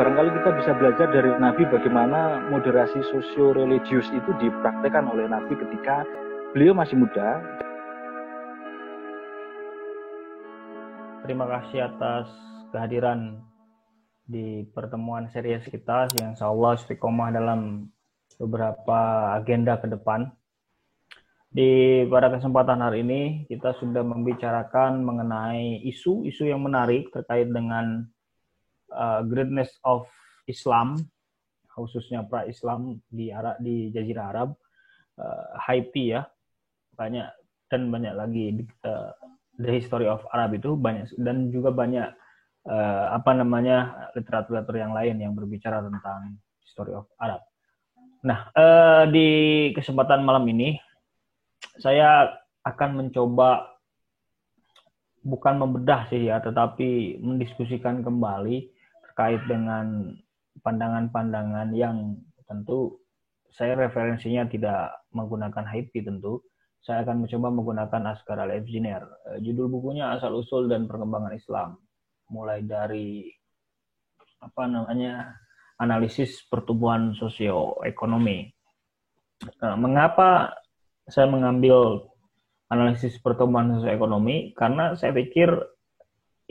barangkali kita bisa belajar dari Nabi bagaimana moderasi sosio-religius itu dipraktekkan oleh Nabi ketika beliau masih muda. Terima kasih atas kehadiran di pertemuan series kita yang insyaallah istiqomah dalam beberapa agenda ke depan. Di pada kesempatan hari ini kita sudah membicarakan mengenai isu-isu yang menarik terkait dengan greatness of Islam, khususnya pra-Islam di Jazirah Arab, Haiti ya, banyak lagi the history of Arab itu banyak, dan juga banyak literatur yang lain yang berbicara tentang history of Arab. Nah, di kesempatan malam ini saya akan mencoba bukan membedah sih ya, tetapi mendiskusikan kembali terkait dengan pandangan-pandangan yang tentu saya referensinya tidak menggunakan Haiti tentu. Saya akan mencoba menggunakan Asghar Al-Efziner. Judul bukunya Asal-Usul dan Perkembangan Islam. Mulai dari analisis pertumbuhan sosioekonomi. Mengapa saya mengambil analisis pertumbuhan sosioekonomi? Karena saya pikir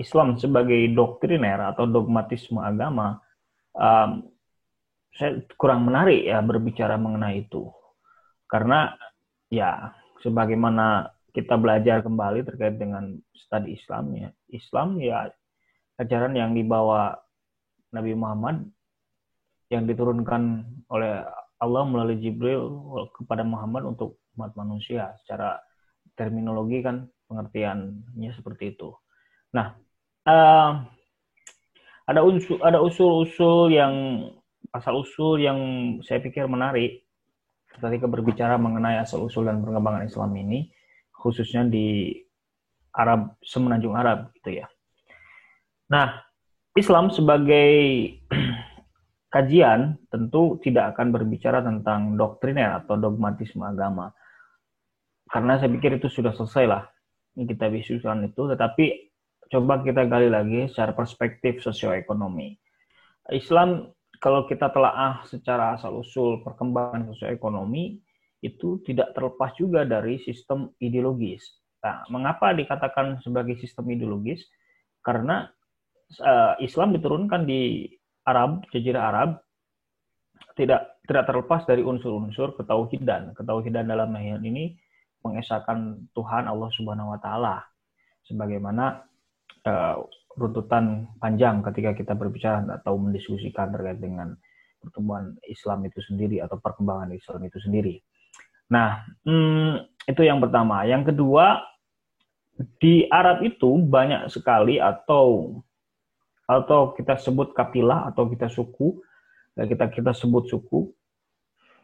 Islam sebagai doktriner atau dogmatisme agama, saya kurang menarik ya berbicara mengenai itu. Karena ya sebagaimana kita belajar kembali terkait dengan studi Islam ya ajaran yang dibawa Nabi Muhammad yang diturunkan oleh Allah melalui Jibril kepada Muhammad untuk umat manusia. Secara terminologi kan pengertiannya seperti itu. Nah, ada usul-usul yang asal-usul yang saya pikir menarik ketika berbicara mengenai asal-usul dan perkembangan Islam ini, khususnya di Arab, semenanjung Arab gitu ya. Nah, Islam sebagai kajian tentu tidak akan berbicara tentang doktriner atau dogmatisme agama. Karena saya pikir itu sudah selesai lah. Kita bisukan itu, tetapi coba kita gali lagi secara perspektif sosioekonomi. Islam kalau kita telaah secara asal-usul perkembangan sosioekonomi itu tidak terlepas juga dari sistem ideologis. Nah, mengapa dikatakan sebagai sistem ideologis? Karena Islam diturunkan di Arab, Jazirah Arab, tidak terlepas dari unsur-unsur ketauhidan. Ketauhidan dalam hal ini mengesahkan Tuhan Allah Subhanahu wa taala. Sebagaimana runtutan panjang ketika kita berbicara atau mendiskusikan terkait dengan pertumbuhan Islam itu sendiri atau perkembangan Islam itu sendiri. Nah, itu yang pertama. Yang kedua, di Arab itu banyak sekali atau kita sebut kapilah atau kita suku, kita sebut suku.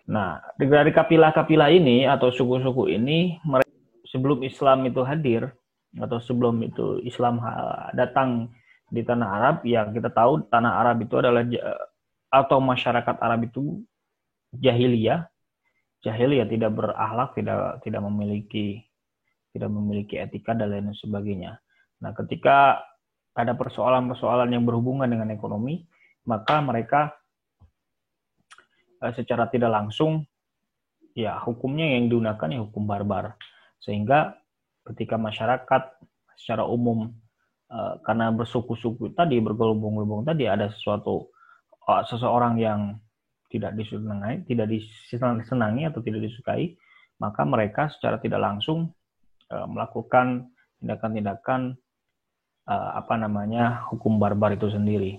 Nah, dari kapilah-kapilah ini atau suku-suku ini, sebelum Islam itu hadir atau sebelum itu Islam datang di tanah Arab, ya kita tahu tanah Arab itu adalah atau masyarakat Arab itu jahiliyah, tidak berakhlak, tidak memiliki etika dan lain sebagainya. Nah, ketika ada persoalan-persoalan yang berhubungan dengan ekonomi, maka mereka secara tidak langsung ya hukumnya yang digunakan ya hukum barbar. Sehingga ketika masyarakat secara umum karena bersuku-suku tadi, bergelombang-gelombang tadi, ada seseorang yang tidak disenangi atau tidak disukai, maka mereka secara tidak langsung melakukan tindakan-tindakan hukum barbar itu sendiri.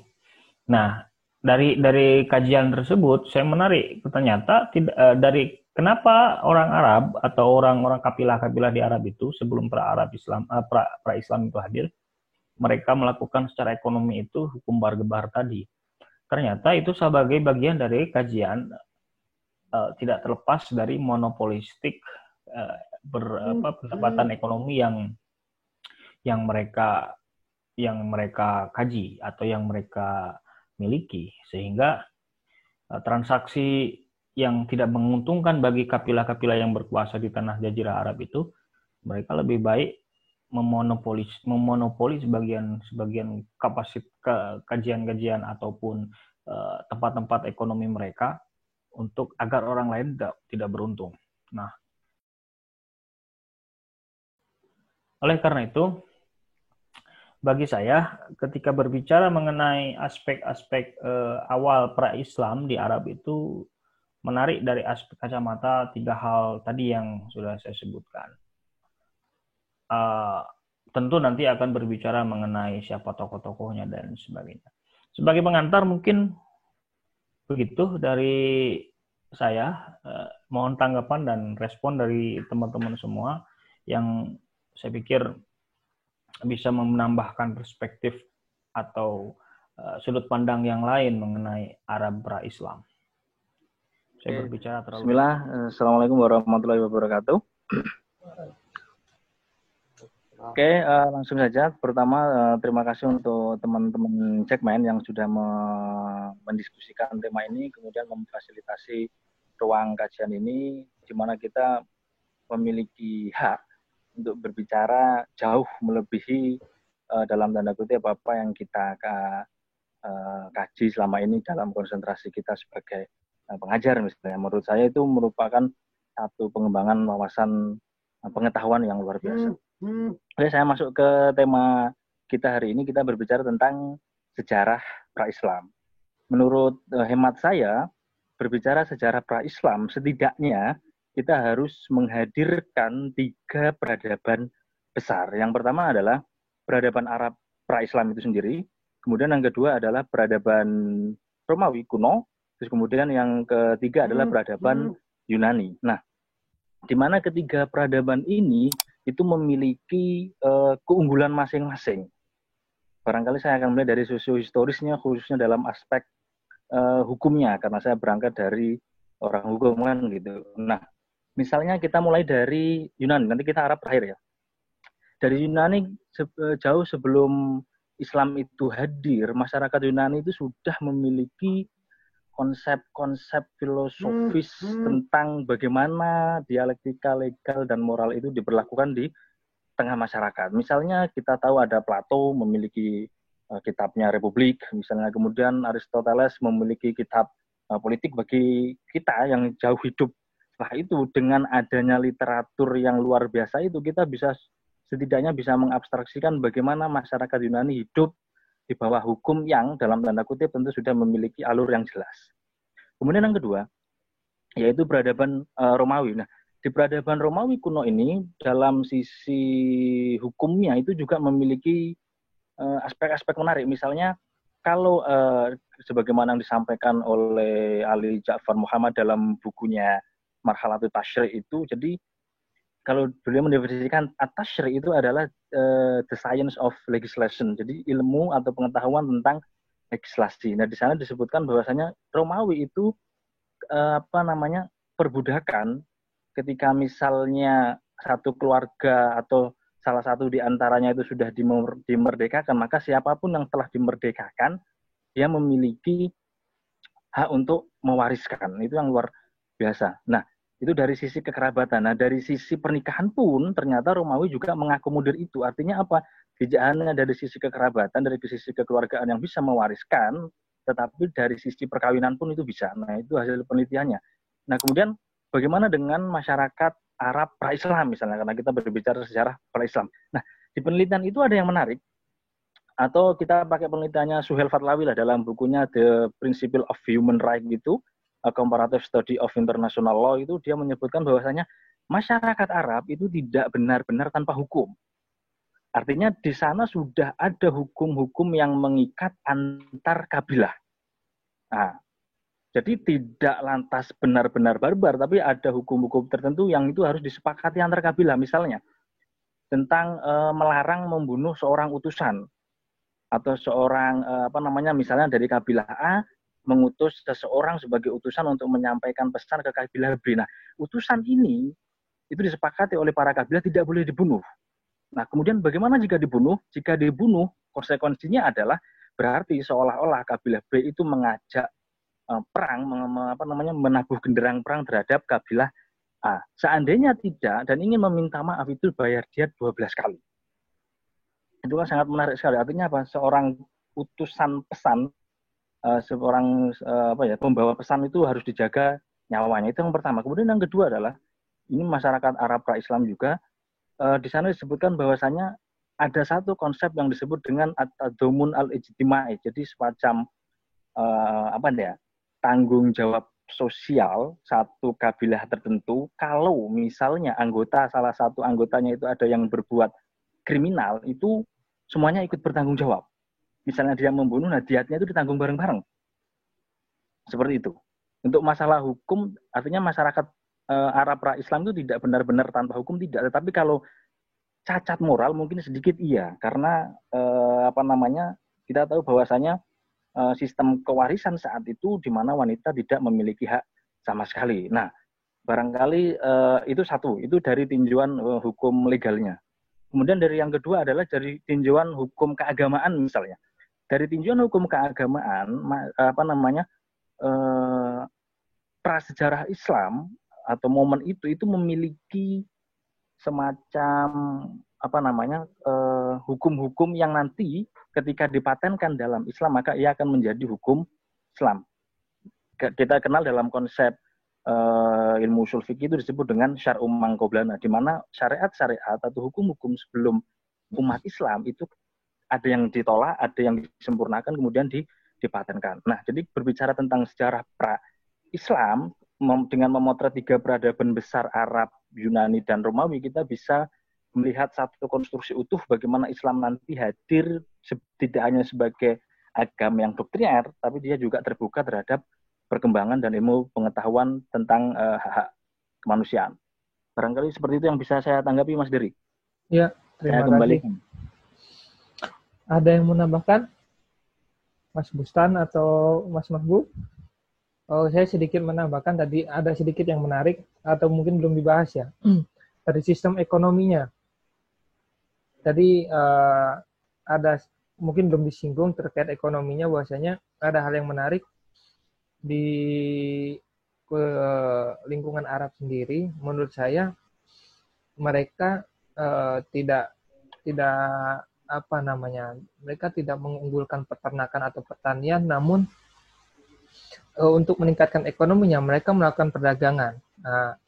Nah, dari kajian tersebut saya menarik ternyata dari kenapa orang Arab atau orang-orang kapilah-kapilah di Arab itu sebelum pra-Islam itu hadir, mereka melakukan secara ekonomi itu hukum barbar tadi. Ternyata itu sebagai bagian dari kajian tidak terlepas dari monopolistik pendapatan ekonomi yang mereka kaji atau yang mereka miliki, sehingga transaksi yang tidak menguntungkan bagi kapilah-kapilah yang berkuasa di tanah Jazirah Arab itu, mereka lebih baik memonopoli sebagian kapasitas kajian-kajian ataupun tempat-tempat ekonomi mereka untuk agar orang lain tidak beruntung. Nah, oleh karena itu, bagi saya ketika berbicara mengenai aspek-aspek awal pra-Islam di Arab itu menarik dari aspek kacamata 3 hal tadi yang sudah saya sebutkan. Tentu nanti akan berbicara mengenai siapa tokoh-tokohnya dan sebagainya. Sebagai pengantar mungkin begitu dari saya. Mohon tanggapan dan respon dari teman-teman semua yang saya pikir bisa menambahkan perspektif atau sudut pandang yang lain mengenai Arab pra-Islam. Saya berbicara terlalu... Bismillah. Assalamualaikum warahmatullahi wabarakatuh. Oke, langsung saja. Pertama, terima kasih untuk teman-teman Jackman yang sudah mendiskusikan tema ini, kemudian memfasilitasi ruang kajian ini, di mana kita memiliki hak untuk berbicara jauh melebihi dalam tanda kutip apa yang kita kaji selama ini dalam konsentrasi kita sebagai pengajar misalnya. Menurut saya itu merupakan satu pengembangan wawasan pengetahuan yang luar biasa. Oke, saya masuk ke tema kita hari ini. Kita berbicara tentang sejarah pra-Islam. Menurut hemat saya, berbicara sejarah pra-Islam setidaknya kita harus menghadirkan 3 peradaban besar. Yang pertama adalah peradaban Arab pra-Islam itu sendiri. Kemudian yang kedua adalah peradaban Romawi kuno. Terus kemudian yang ketiga adalah peradaban Yunani. Nah, di mana ketiga peradaban ini itu memiliki keunggulan masing-masing. Barangkali saya akan mulai dari sosiohistorisnya, khususnya dalam aspek hukumnya, karena saya berangkat dari orang hukum kan gitu. Nah, misalnya kita mulai dari Yunani, nanti kita Arab terakhir ya. Dari Yunani jauh sebelum Islam itu hadir, masyarakat Yunani itu sudah memiliki konsep-konsep filosofis tentang bagaimana dialektika legal dan moral itu diberlakukan di tengah masyarakat. Misalnya kita tahu ada Plato memiliki kitabnya Republik, misalnya kemudian Aristoteles memiliki kitab politik bagi kita yang jauh hidup. Setelah itu dengan adanya literatur yang luar biasa itu kita bisa setidaknya bisa mengabstraksikan bagaimana masyarakat Yunani hidup di bawah hukum yang dalam tanda kutip tentu sudah memiliki alur yang jelas. Kemudian yang kedua, yaitu peradaban Romawi. Nah, di peradaban Romawi kuno ini, dalam sisi hukumnya itu juga memiliki aspek-aspek menarik. Misalnya, kalau sebagaimana yang disampaikan oleh Ali Ja'far Muhammad dalam bukunya Marhalatul Tasyri' itu, jadi kalau beliau mendefinisikan at-tasyri' itu adalah the science of legislation, jadi ilmu atau pengetahuan tentang legislasi. Nah, di sana disebutkan bahwasanya Romawi itu perbudakan ketika misalnya satu keluarga atau salah satu di antaranya itu sudah dimerdekakan, maka siapapun yang telah dimerdekakan dia memiliki hak untuk mewariskan. Itu yang luar biasa. Nah, itu dari sisi kekerabatan. Nah, dari sisi pernikahan pun ternyata Romawi juga mengakomodir itu. Artinya apa? Tidak hanya dari sisi kekerabatan, dari sisi kekeluargaan yang bisa mewariskan, tetapi dari sisi perkawinan pun itu bisa. Nah, itu hasil penelitiannya. Nah, kemudian bagaimana dengan masyarakat Arab pra-Islam misalnya, karena kita berbicara sejarah pra-Islam. Nah, di penelitian itu ada yang menarik, atau kita pakai penelitiannya Suhail Fatlawi lah dalam bukunya The Principle of Human Rights itu, A Comparative Study of International Law, itu dia menyebutkan bahwasanya masyarakat Arab itu tidak benar-benar tanpa hukum. Artinya di sana sudah ada hukum-hukum yang mengikat antar kabilah. Nah, jadi tidak lantas benar-benar barbar, tapi ada hukum-hukum tertentu yang itu harus disepakati antar kabilah. Misalnya tentang melarang membunuh seorang utusan atau seorang misalnya dari kabilah A mengutus seseorang sebagai utusan untuk menyampaikan pesan ke kabilah B. Nah, utusan ini itu disepakati oleh para kabilah tidak boleh dibunuh. Nah, kemudian bagaimana jika dibunuh? Jika dibunuh, konsekuensinya adalah berarti seolah-olah kabilah B itu mengajak perang, menabuh genderang perang terhadap kabilah A. Seandainya tidak dan ingin meminta maaf, itu bayar diat 12 kali. Itu kan sangat menarik sekali. Artinya apa? Seorang utusan pesan seorang pembawa pesan itu harus dijaga nyawanya. Itu yang pertama. Kemudian yang kedua adalah ini masyarakat Arab pra-Islam juga di sana disebutkan bahwasanya ada satu konsep yang disebut dengan at-tadammun al-ijtimai. Jadi semacam tanggung jawab sosial satu kabilah tertentu. Kalau misalnya salah satu anggotanya itu ada yang berbuat kriminal, itu semuanya ikut bertanggung jawab. Misalnya dia membunuh, nah diatnya itu ditanggung bareng-bareng. Seperti itu. Untuk masalah hukum, artinya masyarakat Arab pra-Islam itu tidak benar-benar tanpa hukum, tidak. Tetapi kalau cacat moral mungkin sedikit iya, karena kita tahu bahwasanya sistem kewarisan saat itu di mana wanita tidak memiliki hak sama sekali. Nah, barangkali itu satu, itu dari tinjauan hukum legalnya. Kemudian dari yang kedua adalah dari tinjauan hukum keagamaan misalnya. Dari tinjauan hukum keagamaan, prasejarah Islam atau momen itu memiliki semacam hukum-hukum yang nanti ketika dipatenkan dalam Islam maka ia akan menjadi hukum Islam. Kita kenal dalam konsep ilmu ushul fikih itu disebut dengan syar'um man qoblana, di mana syariat-syariat atau hukum-hukum sebelum umat Islam itu ada yang ditolak, ada yang disempurnakan, kemudian dipatenkan. Nah, jadi berbicara tentang sejarah pra-Islam dengan memotret 3 peradaban besar Arab, Yunani, dan Romawi, kita bisa melihat satu konstruksi utuh bagaimana Islam nanti hadir tidak hanya sebagai agama yang doktriner, tapi dia juga terbuka terhadap perkembangan dan ilmu pengetahuan tentang hak-hak kemanusiaan. Barangkali seperti itu yang bisa saya tanggapi, Mas Dery. Ya, terima kasih. Ada yang mau menambahkan? Mas Bustan atau Mas Mahbub? Oh, saya sedikit menambahkan tadi ada sedikit yang menarik atau mungkin belum dibahas ya. Dari sistem ekonominya. Tadi ada mungkin belum disinggung terkait ekonominya, bahwasanya ada hal yang menarik di lingkungan Arab sendiri. Menurut saya mereka mereka tidak mengunggulkan peternakan atau pertanian, namun untuk meningkatkan ekonominya mereka melakukan perdagangan. Nah,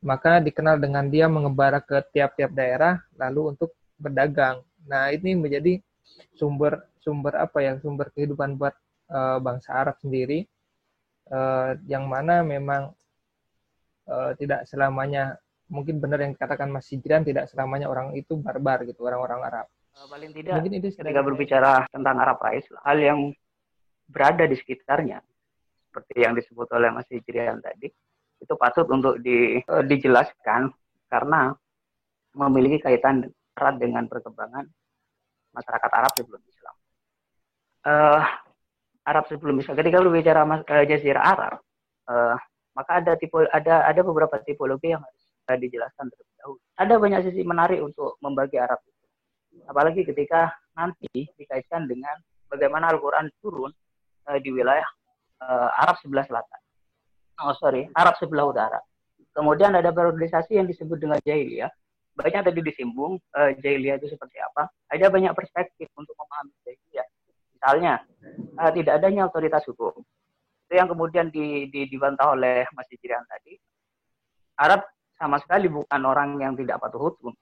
maka dikenal dengan dia mengembara ke tiap-tiap daerah lalu untuk berdagang. Nah, ini menjadi sumber kehidupan buat bangsa Arab sendiri, yang mana memang tidak selamanya, mungkin benar yang dikatakan Mas Hijran, tidak selamanya orang itu barbar gitu, orang-orang Arab. Paling tidak mungkin itu ketika berbicara tentang Arab Islam, hal yang berada di sekitarnya seperti yang disebut oleh Mas Hijran tadi, itu patut untuk dijelaskan karena memiliki kaitan erat dengan perkembangan masyarakat Arab sebelum Islam. Arab sebelum Islam, ketika berbicara Jazirah Arab, maka ada beberapa tipologi yang harus dijelaskan terlebih dahulu. Ada banyak sisi menarik untuk membagi Arab itu, apalagi ketika nanti dikaitkan dengan bagaimana Al-Quran turun di wilayah Arab sebelah selatan. Arab sebelah utara. Kemudian ada periodisasi yang disebut dengan jahiliyah. Banyak tadi disinggung jahiliyah itu seperti apa. Ada banyak perspektif untuk memahami jahiliyah. Misalnya, tidak adanya otoritas hukum. Itu yang kemudian dibantah oleh Mas Hijran tadi. Arab sama sekali bukan orang yang tidak patuh hukum.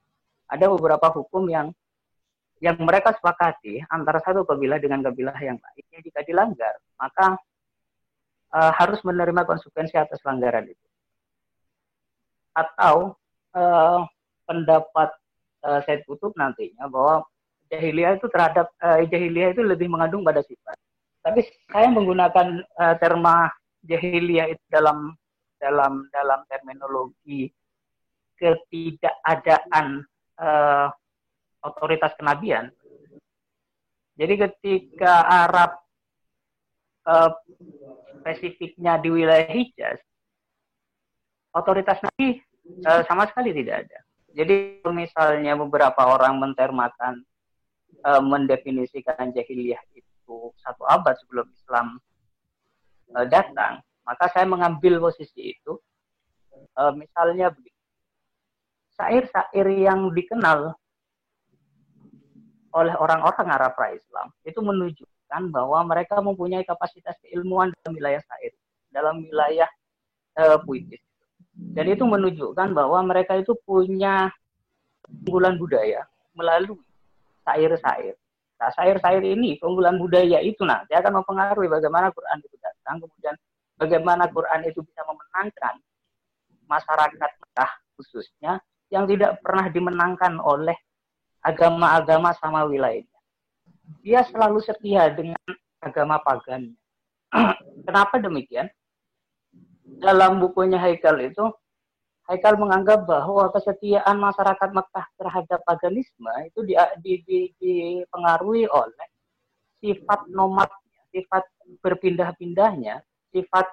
Ada beberapa hukum yang mereka sepakati antara satu kabilah dengan kabilah yang lainnya. Jika dilanggar, maka harus menerima konsekuensi atas pelanggaran itu. Atau pendapat Said Qutb nantinya bahwa jahiliyah itu lebih mengandung pada sifat. Tapi saya menggunakan terma jahiliyah itu dalam terminologi ketidakadaan otoritas kenabian. Jadi ketika Arab spesifiknya di wilayah Hijaz, otoritas Nabi sama sekali tidak ada. Jadi misalnya beberapa orang mentermakan, mendefinisikan jahiliyah itu 1 abad sebelum Islam datang, maka saya mengambil posisi itu. Misalnya begini, syair-syair yang dikenal oleh orang-orang Arab pra-Islam itu menunjukkan mengatakan bahwa mereka mempunyai kapasitas keilmuan dalam wilayah syair, dalam wilayah puitis. Dan itu menunjukkan bahwa mereka itu punya keunggulan budaya melalui syair-syair. Nah, syair-syair ini, keunggulan budaya itu nanti akan mempengaruhi bagaimana Quran itu datang, kemudian bagaimana Quran itu bisa memenangkan masyarakat Mekah khususnya yang tidak pernah dimenangkan oleh agama-agama samawi lainnya. Dia selalu setia dengan agama pagannya. Kenapa demikian? Dalam bukunya Haikal itu, Haikal menganggap bahwa kesetiaan masyarakat Mekah terhadap paganisme itu dipengaruhi oleh sifat nomadnya, sifat berpindah-pindahnya, sifat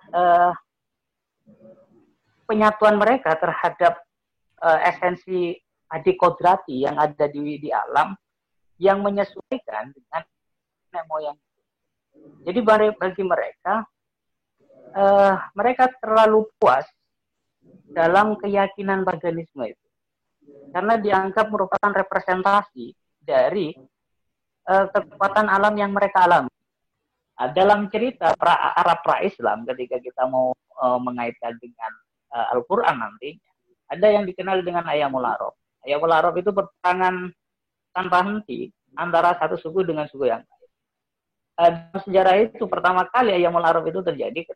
penyatuan mereka terhadap esensi adikodrati yang ada di alam yang menyesuaikan dengan nenek moyang. Jadi bagi mereka, mereka terlalu puas dalam keyakinan paganisme itu, karena dianggap merupakan representasi dari kekuatan alam yang mereka alami. Dalam cerita Arab pra-Islam, ketika kita mau mengaitkan dengan Al-Quran nantinya, ada yang dikenal dengan Ayyamul Arab. Ayyamul Arab itu perperangan tanpa henti antara satu suku dengan suku yang lain. Dalam sejarah itu pertama kali Ayyamul Arab itu terjadi,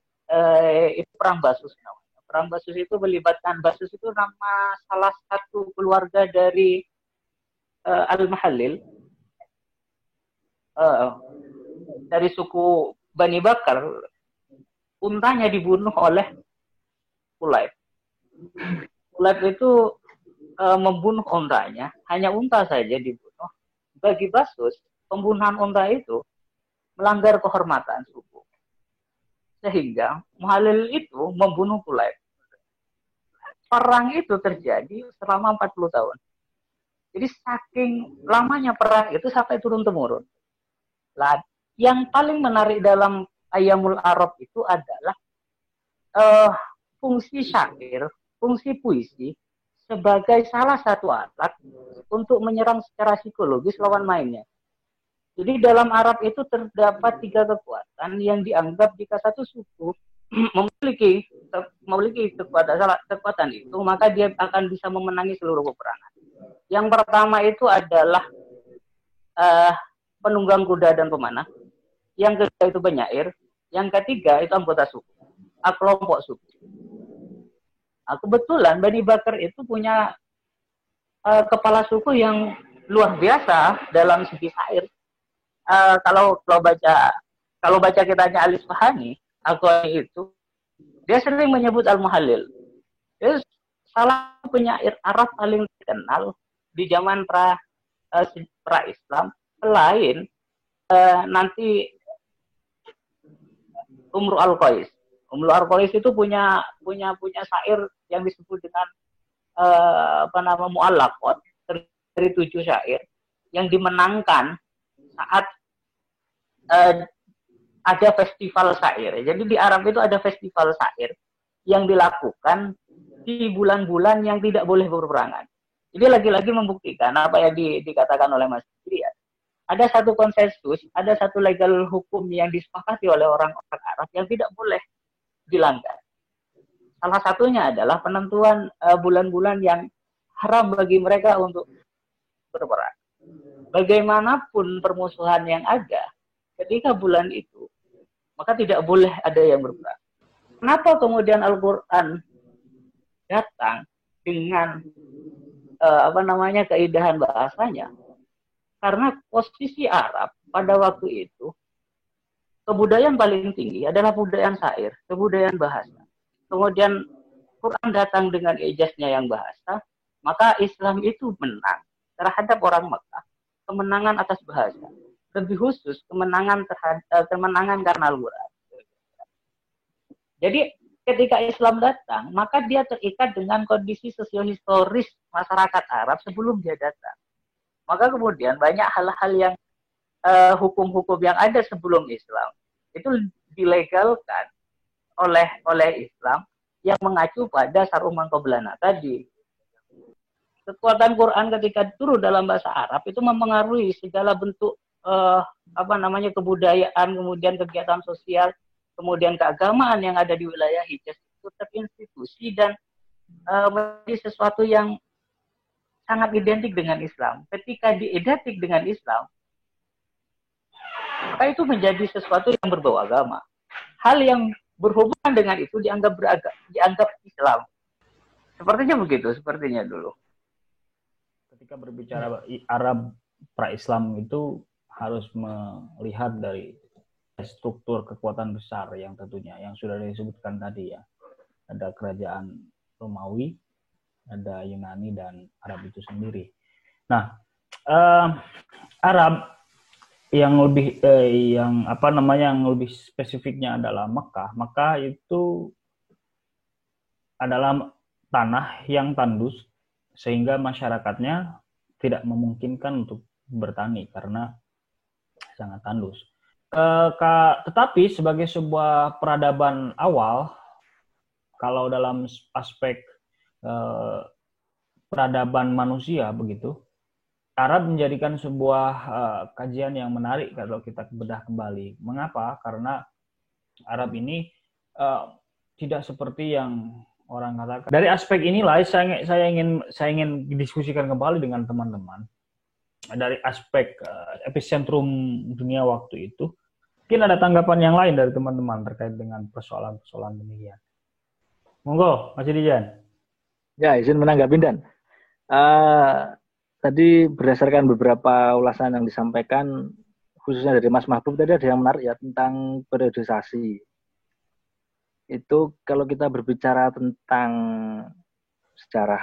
itu perang Basus namanya. Perang Basus itu melibatkan, Basus itu nama salah satu keluarga dari Al-Mahallil, dari suku Bani Bakar. Untanya dibunuh oleh Kulaib. Kulaib itu membunuh untanya, hanya unta saja dibunuh. Bagi Basus, pembunuhan unta itu melanggar kehormatan suku. Sehingga Muhalil itu membunuh Kulaib. Perang itu terjadi selama 40 tahun. Jadi saking lamanya perang itu sampai turun-temurun. Nah, yang paling menarik dalam Ayyamul Arab itu adalah fungsi syair, fungsi puisi sebagai salah satu alat untuk menyerang secara psikologis lawan mainnya. Jadi dalam Arab itu terdapat 3 kekuatan yang dianggap jika satu suku memiliki kekuatan itu, maka dia akan bisa memenangi seluruh peperangan. Yang pertama itu adalah penunggang kuda dan pemanah. Yang kedua itu penyair. Yang ketiga itu anggota suku, kelompok suku. Kebetulan Bani Bakar itu punya kepala suku yang luar biasa dalam segi syair. Kalau baca kitabnya Al-Isfahani, Al-Qani itu, dia sering menyebut Al-Muhallil. Dia salah satu penyair Arab paling terkenal di zaman pra-Islam. Selain nanti Umru Al-Qais. Umru Al-Qais itu punya syair yang disebut dengan mu'allaqat, dari 7 syair yang dimenangkan saat ada festival syair. Jadi di Arab itu ada festival syair yang dilakukan di bulan-bulan yang tidak boleh berperangan. Jadi lagi-lagi membuktikan apa yang dikatakan oleh Mas Diri. Ada satu konsensus, ada satu legal hukum yang disepakati oleh orang-orang Arab yang tidak boleh dilanggar. Salah satunya adalah penentuan bulan-bulan yang haram bagi mereka untuk berperang. Bagaimanapun permusuhan yang ada, ketika bulan itu, maka tidak boleh ada yang berperang. Kenapa kemudian Al-Quran datang dengan keindahan bahasanya? Karena posisi Arab pada waktu itu, kebudayaan paling tinggi adalah kebudayaan syair, kebudayaan bahasa. Kemudian Quran datang dengan ijaznya yang bahasa, maka Islam itu menang terhadap orang Mekah, kemenangan atas bahasa. Lebih khusus kemenangan karena Al-Quran. Jadi ketika Islam datang, maka dia terikat dengan kondisi sosiohistoris masyarakat Arab sebelum dia datang. Maka kemudian banyak hal-hal yang hukum-hukum yang ada sebelum Islam itu dilegalkan oleh Islam yang mengacu pada saruman qoblana tadi. Kekuatan Quran ketika turun dalam bahasa Arab itu mempengaruhi segala bentuk kebudayaan, kemudian kegiatan sosial, kemudian keagamaan yang ada di wilayah Hijaz itu terinstitusi dan menjadi sesuatu yang sangat identik dengan Islam. Ketika diidentik dengan Islam, maka itu menjadi sesuatu yang berbau agama. Hal yang berhubungan dengan itu dianggap Islam. Sepertinya dulu. Ketika berbicara Arab pra-Islam itu harus melihat dari struktur kekuatan besar yang tentunya yang sudah disebutkan tadi ya. Ada kerajaan Romawi, ada Yunani dan Arab itu sendiri. Nah, Arab yang lebih yang lebih spesifiknya adalah Mekah. Mekah itu adalah tanah yang tandus sehingga masyarakatnya tidak memungkinkan untuk bertani karena sangat tandus. Tetapi sebagai sebuah peradaban awal, kalau dalam aspek peradaban manusia begitu, Arab menjadikan sebuah kajian yang menarik kalau kita bedah kembali. Mengapa? Karena Arab ini tidak seperti yang orang katakan. Dari aspek inilah saya ingin diskusikan kembali dengan teman-teman. Dari aspek epicentrum dunia waktu itu, mungkin ada tanggapan yang lain dari teman-teman terkait dengan persoalan-persoalan demikian. Monggo, Mas Dijan. Ya, izin menanggapi Dan. Tadi berdasarkan beberapa ulasan yang disampaikan, khususnya dari Mas Mahbub tadi ada yang menarik ya tentang periodisasi. Itu kalau kita berbicara tentang sejarah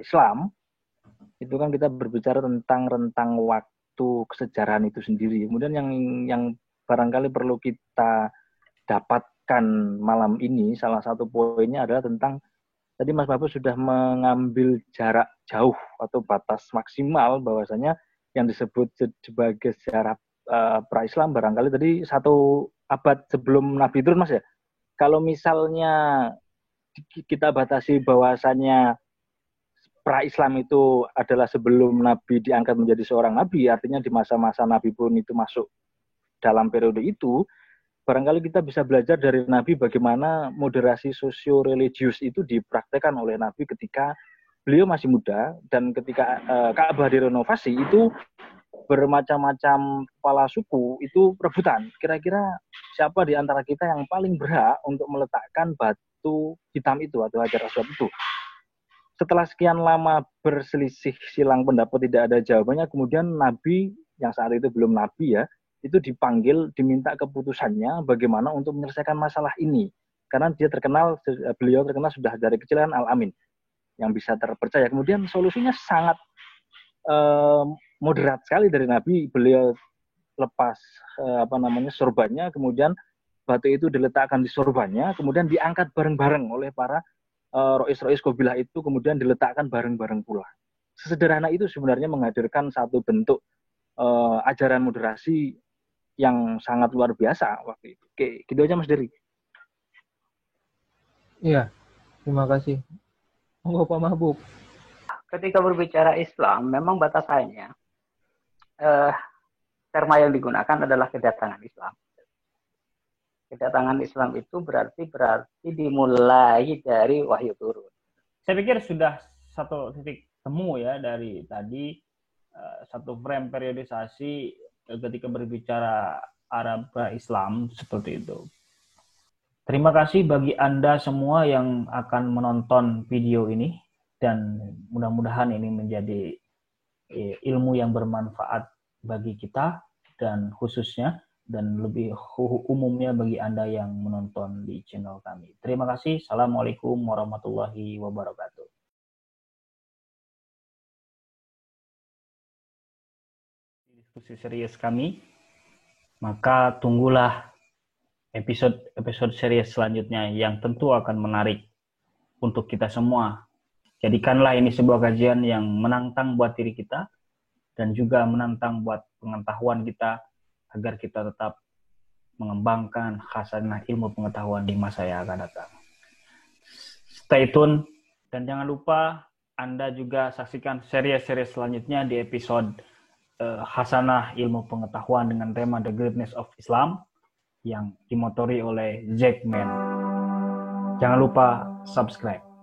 Islam, itu kan kita berbicara tentang rentang waktu kesejarahan itu sendiri. Kemudian yang barangkali perlu kita dapatkan malam ini, salah satu poinnya adalah tentang tadi Mas Babu sudah mengambil jarak jauh atau batas maksimal bahwasanya yang disebut sebagai sejarah pra-Islam barangkali tadi 1 abad sebelum Nabi turun, Mas ya. Kalau misalnya kita batasi bahwasanya pra-Islam itu adalah sebelum Nabi diangkat menjadi seorang Nabi, artinya di masa-masa Nabi pun itu masuk dalam periode itu, barangkali kita bisa belajar dari Nabi bagaimana moderasi sosio-religius itu dipraktekkan oleh Nabi ketika beliau masih muda, dan ketika Ka'bah direnovasi itu bermacam-macam kepala suku itu rebutan. Kira-kira siapa di antara kita yang paling berhak untuk meletakkan batu hitam itu atau Hajar Aswad itu? Setelah sekian lama berselisih silang pendapat tidak ada jawabannya, kemudian Nabi yang saat itu belum Nabi ya, itu dipanggil, diminta keputusannya bagaimana untuk menyelesaikan masalah ini. Karena beliau terkenal sudah dari kecil kan Al-Amin, yang bisa terpercaya. Kemudian solusinya sangat moderat sekali dari Nabi. Beliau lepas sorbannya, kemudian batu itu diletakkan di sorbannya, kemudian diangkat bareng-bareng oleh para rois-rois kabilah itu, kemudian diletakkan bareng-bareng pula. Sesederhana itu sebenarnya menghadirkan satu bentuk ajaran moderasi yang sangat luar biasa waktu itu. Oke, gitu aja Mas Dery. Iya, terima kasih. Monggo Pak Mahbub. Ketika berbicara Islam, memang batasannya terma yang digunakan adalah kedatangan Islam. Kedatangan Islam itu berarti dimulai dari wahyu turun. Saya pikir sudah satu titik temu ya dari tadi, satu frame periodisasi ketika berbicara Arab Islam seperti itu. Terima kasih bagi Anda semua yang akan menonton video ini, dan mudah-mudahan ini menjadi ilmu yang bermanfaat bagi kita dan khususnya dan lebih umumnya bagi Anda yang menonton di channel kami. Terima kasih. Assalamualaikum warahmatullahi wabarakatuh. Diskusi serius kami, maka tunggulah episode serius selanjutnya yang tentu akan menarik untuk kita semua. Jadikanlah ini sebuah kajian yang menantang buat diri kita dan juga menantang buat pengetahuan kita, agar kita tetap mengembangkan khasanah ilmu pengetahuan di masa yang akan datang. Stay tune, dan jangan lupa Anda juga saksikan seri-seri selanjutnya di episode Hasanah Ilmu Pengetahuan dengan tema The Greatness of Islam yang dimotori oleh Jack Man. Jangan lupa subscribe.